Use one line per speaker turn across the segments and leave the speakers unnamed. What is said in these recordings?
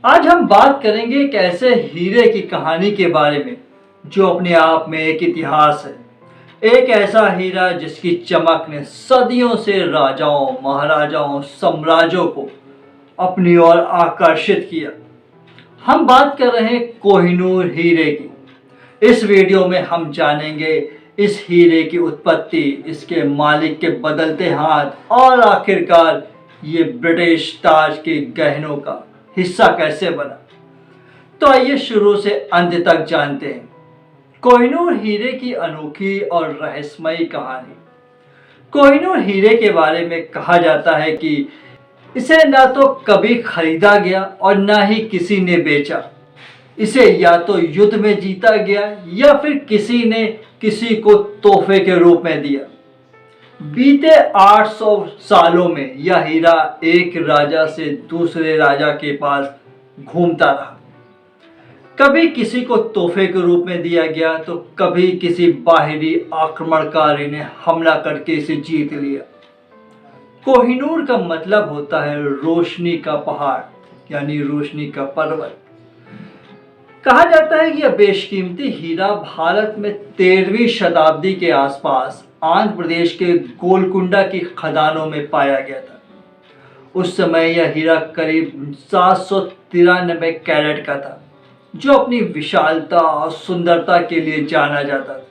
आज हम बात करेंगे एक ऐसे हीरे की कहानी के बारे में जो अपने आप में एक इतिहास है। एक ऐसा हीरा जिसकी चमक ने सदियों से राजाओं, महाराजाओं, साम्राज्यों को अपनी ओर आकर्षित किया। हम बात कर रहे हैं कोहिनूर हीरे की। इस वीडियो में हम जानेंगे इस हीरे की उत्पत्ति, इसके मालिक के बदलते हाथ और आखिरकार ये ब्रिटिश ताज के गहनों का हिस्सा कैसे बना। तो आइए शुरू से अंत तक जानते हैं कोहिनूर हीरे की अनोखी और रहस्यमयी कहानी। कोहिनूर हीरे के बारे में कहा जाता है कि इसे ना तो कभी खरीदा गया और ना ही किसी ने बेचा। इसे या तो युद्ध में जीता गया या फिर किसी ने किसी को तोहफे के रूप में दिया। बीते 800 सालों में यह हीरा एक राजा से दूसरे राजा के पास घूमता रहा। कभी किसी को तोहफे के रूप में दिया गया तो कभी किसी बाहरी आक्रमणकारी ने हमला करके इसे जीत लिया। कोहिनूर का मतलब होता है रोशनी का पहाड़, यानी रोशनी का पर्वत। कहा जाता है कि यह बेशकीमती हीरा भारत में 13वीं शताब्दी के आसपास आंध्र प्रदेश के गोलकुंडा की खदानों में पाया गया था। उस समय यह हीरा करीब 793 कैरेट का था, जो अपनी विशालता और सुंदरता के लिए जाना जाता था।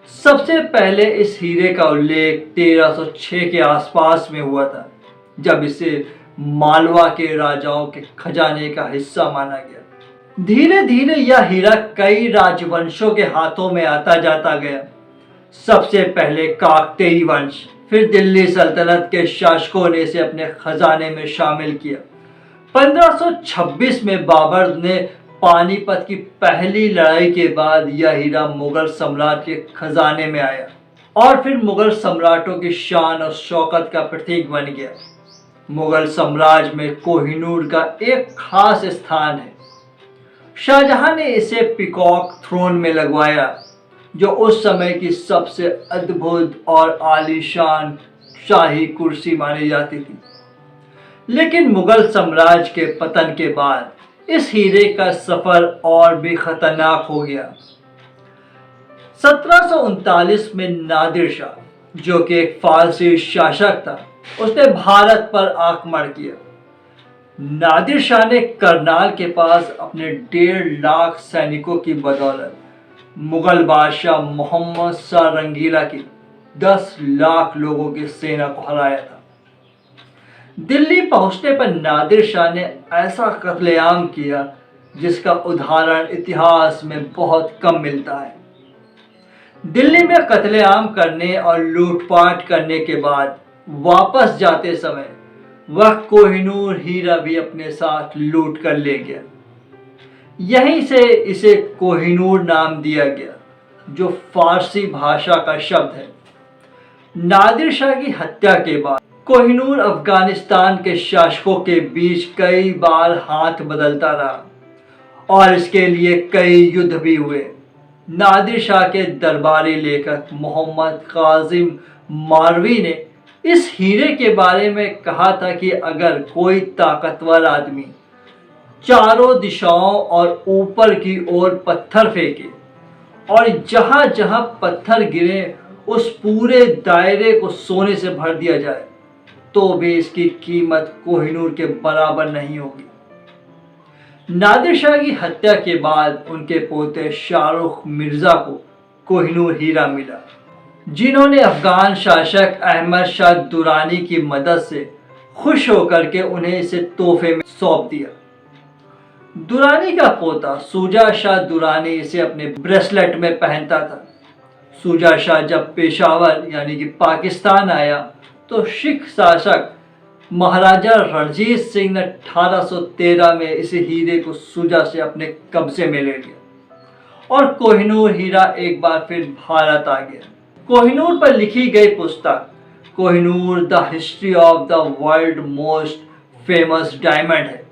सबसे पहले इस हीरे का उल्लेख 1306 के आसपास में हुआ था, जब इसे मालवा के राजाओं के खजाने का हिस्सा माना गया। धीरे धीरे यह हीरा कई राजवंशों के हाथों में आता जाता गया। सबसे पहले काकतीय वंश, फिर दिल्ली सल्तनत के शासकों ने इसे अपने खजाने में शामिल किया। 1526 में बाबर ने पानीपत की पहली लड़ाई के बाद यह हीरा मुगल सम्राट के खजाने में आया और फिर मुगल सम्राटों की शान और शौकत का प्रतीक बन गया। मुगल साम्राज्य में कोहिनूर का एक खास स्थान है। शाहजहां ने इसे पीकॉक थ्रोन में लगवाया, जो उस समय की सबसे अद्भुत और आलीशान शाही कुर्सी मानी जाती थी। लेकिन मुगल साम्राज्य के पतन के बाद इस हीरे का सफर और भी खतरनाक हो गया। 1739 में नादिर शाह, जो कि एक फारसी शासक था, उसने भारत पर आक्रमण किया। नादिर शाह ने करनाल के पास अपने 1.5 लाख सैनिकों की बदौलत मुगल बादशाह मोहम्मद शाह रंगीला की 10 लाख लोगों की सेना को हराया था। दिल्ली पहुंचने पर नादिर शाह ने ऐसा कत्लेआम किया जिसका उदाहरण इतिहास में बहुत कम मिलता है। दिल्ली में कत्लेआम करने और लूटपाट करने के बाद वापस जाते समय वह कोहिनूर हीरा भी अपने साथ लूट कर ले गया। यहीं से इसे कोहिनूर नाम दिया गया, जो फारसी भाषा का शब्द है। नादिर शाह की हत्या के बाद कोहिनूर अफगानिस्तान के शासकों के बीच कई बार हाथ बदलता रहा और इसके लिए कई युद्ध भी हुए। नादिर शाह के दरबारी लेखक मोहम्मद काजिम मारवी ने इस हीरे के बारे में कहा था कि अगर कोई ताकतवर आदमी चारों दिशाओं और ऊपर की ओर पत्थर फेंके और जहां जहां पत्थर गिरे उस पूरे दायरे को सोने से भर दिया जाए, तो भी इसकी कीमत कोहिनूर के बराबर नहीं होगी। नादिर शाह की हत्या के बाद उनके पोते शाहरुख मिर्जा को कोहिनूर हीरा मिला, जिन्होंने अफगान शासक अहमद शाह दुरानी की मदद से खुश होकर के उन्हें इसे तोहफे में सौंप दिया। दुरानी का पोता शुजा शाह दुरानी इसे अपने ब्रेसलेट में पहनता था। शुजा शाह जब पेशावर यानी कि पाकिस्तान आया तो सिख शासक महाराजा रणजीत सिंह ने 1813 में इस हीरे को शुजा से अपने कब्जे में ले लिया और कोहिनूर हीरा एक बार फिर भारत आ गया। कोहिनूर पर लिखी गई पुस्तक Kohinoor the history of the world most famous diamond है,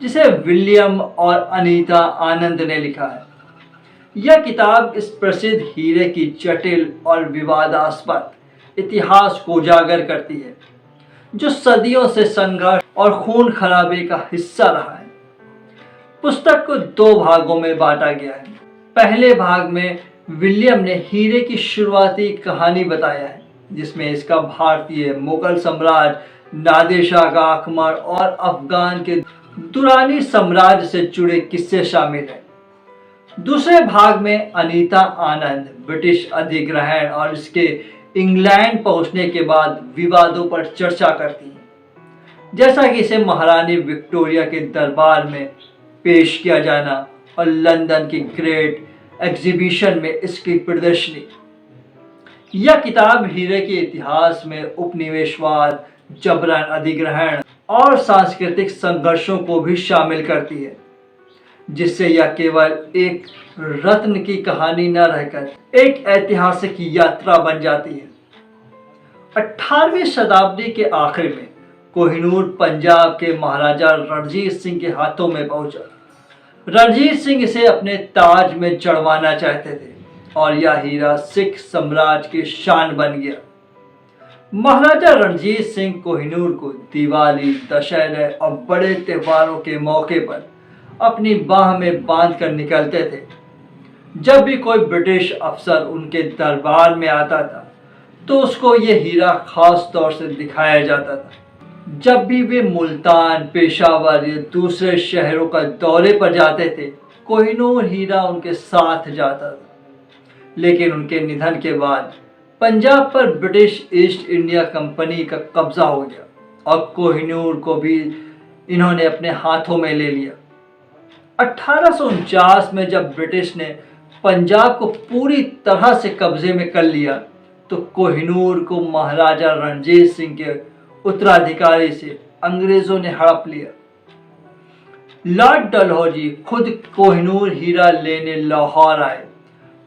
जिसे विलियम और अनीता आनंद ने लिखा है। यह किताब इस प्रसिद्ध हीरे की जटिल और विवादास्पद इतिहास को उजागर करती है, जो सदियों से संघर्ष और खून खराबे का हिस्सा रहा है। पुस्तक को 2 भागों में बांटा गया है। पहले भाग में विलियम ने हीरे की शुरुआती कहानी बताया है, जिसमें इसका भारतीय, मुगल सम्राट नादिर शाह का आक्रमण और अफगान के दुरानी साम्राज्य से जुड़े किस्से शामिल हैं। दूसरे भाग में अनीता आनंद ब्रिटिश अधिग्रहण और इसके इंग्लैंड पहुंचने के बाद विवादों पर चर्चा करती हैं, जैसा कि इसे महारानी विक्टोरिया के दरबार में पेश किया जाना और लंदन की ग्रेट एग्जीबिशन में इसकी प्रदर्शनी। यह किताब हीरे के इतिहास में उपनिवेशवाद, जबरन अधिग्रहण और सांस्कृतिक संघर्षों को भी शामिल करती है, जिससे यह केवल एक रत्न की कहानी न रहकर एक ऐतिहासिक यात्रा बन जाती है। 18वीं शताब्दी के आखिर में कोहिनूर पंजाब के महाराजा रणजीत सिंह के हाथों में पहुंचा। रणजीत सिंह इसे अपने ताज में चढ़वाना चाहते थे और यह हीरा सिख साम्राज्य की शान बन गया। महाराजा रणजीत सिंह कोहिनूर को दिवाली, दशहरे और बड़े त्योहारों के मौके पर अपनी बाह में बांध कर निकलते थे। जब भी कोई ब्रिटिश अफसर उनके दरबार में आता था तो उसको यह हीरा खास तौर से दिखाया जाता था। जब भी वे मुल्तान, पेशावर या दूसरे शहरों का दौरे पर जाते थे, कोहिनूर हीरा उनके साथ जाता था। लेकिन उनके निधन के बाद पंजाब पर ब्रिटिश ईस्ट इंडिया कंपनी का कब्जा हो गया और कोहिनूर को भी इन्होंने अपने हाथों में ले लिया। 1849 में जब ब्रिटिश ने पंजाब को पूरी तरह से कब्जे में कर लिया तो कोहिनूर को महाराजा रणजीत सिंह के उत्तराधिकारी से अंग्रेजों ने हड़प लिया। लॉर्ड डलहौजी खुद कोहिनूर हीरा लेने लाहौर आए।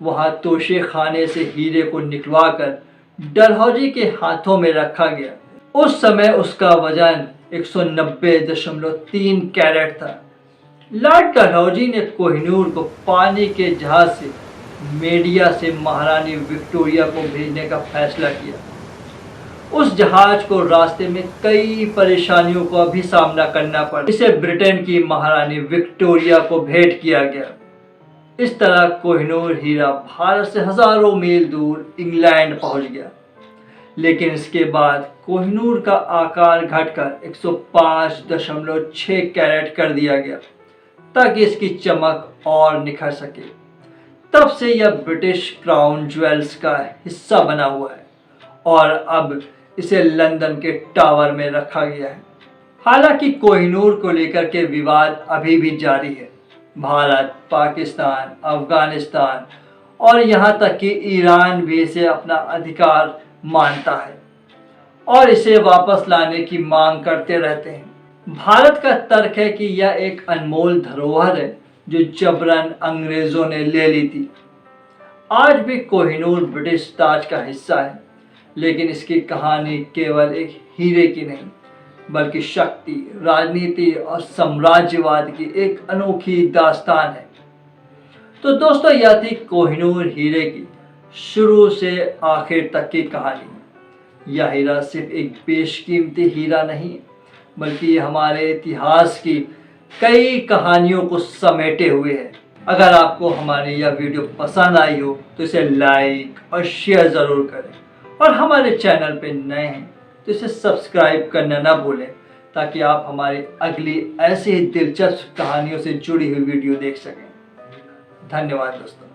वहां तोशे खाने से हीरे को निकलवाकर डलहौजी के हाथों में रखा गया। उस समय उसका वजन 190.3 कैरेट था। लॉर्ड डलहौजी ने कोहिनूर को पानी के जहाज से मेडिया से महारानी विक्टोरिया को भेजने का फैसला किया। उस जहाज को रास्ते में कई परेशानियों का भी सामना करना पड़ा। इसे ब्रिटेन की महारानी विक्टोरिया को भेंट किया गया। इस तरह कोहिनूर हीरा भारत से हजारों मील दूर इंग्लैंड पहुंच गया। लेकिन इसके बाद कोहिनूर का आकार घटकर 105.6 कैरेट कर दिया गया ताकि इसकी चमक और निखर सके। तब से यह ब्रिटिश क्राउन ज्वेल्स का हिस्सा बना हुआ है और अब इसे लंदन के टावर में रखा गया है। हालांकि कोहिनूर को लेकर के विवाद अभी भी जारी है। भारत, पाकिस्तान, अफगानिस्तान और यहाँ तक कि ईरान भी इसे अपना अधिकार मानता है और इसे वापस लाने की मांग करते रहते हैं। भारत का तर्क है कि यह एक अनमोल धरोहर है जो जबरन अंग्रेजों ने ले ली थी। आज भी कोहिनूर ब्रिटिश ताज का हिस्सा है, लेकिन इसकी कहानी केवल एक हीरे की नहीं बल्कि शक्ति, राजनीति और साम्राज्यवाद की एक अनोखी दास्तान है। तो दोस्तों, यह थी कोहिनूर हीरे की शुरू से आखिर तक की कहानी। यह हीरा सिर्फ एक बेशकीमती हीरा नहीं बल्कि ये हमारे इतिहास की कई कहानियों को समेटे हुए है। अगर आपको हमारी यह वीडियो पसंद आई हो तो इसे लाइक और शेयर ज़रूर करें और हमारे चैनल पे नए हैं तो इसे सब्सक्राइब करना ना भूलें ताकि आप हमारी अगली ऐसी ही दिलचस्प कहानियों से जुड़ी हुई वीडियो देख सकें। धन्यवाद दोस्तों।